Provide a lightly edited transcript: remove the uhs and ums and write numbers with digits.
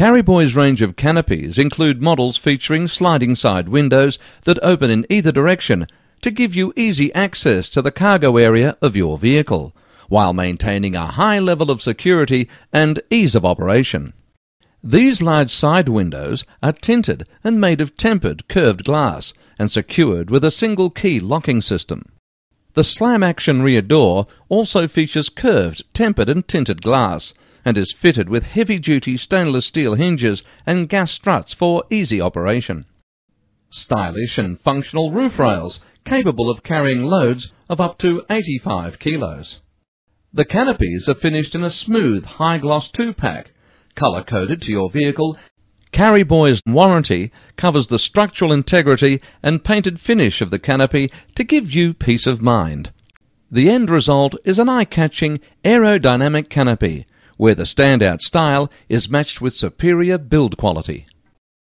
Carryboy's range of canopies include models featuring sliding side windows that open in either direction to give you easy access to the cargo area of your vehicle, while maintaining a high level of security and ease of operation. These large side windows are tinted and made of tempered curved glass and secured with a single key locking system. The slam-action rear door also features curved, tempered and tinted glass and is fitted with heavy-duty stainless steel hinges and gas struts for easy operation. Stylish and functional roof rails capable of carrying loads of up to 85 kilos. The canopies are finished in a smooth, high-gloss 2-pack, colour-coded to your vehicle. Carryboy's warranty covers the structural integrity and painted finish of the canopy to give you peace of mind. The end result is an eye-catching aerodynamic canopy, where the standout style is matched with superior build quality.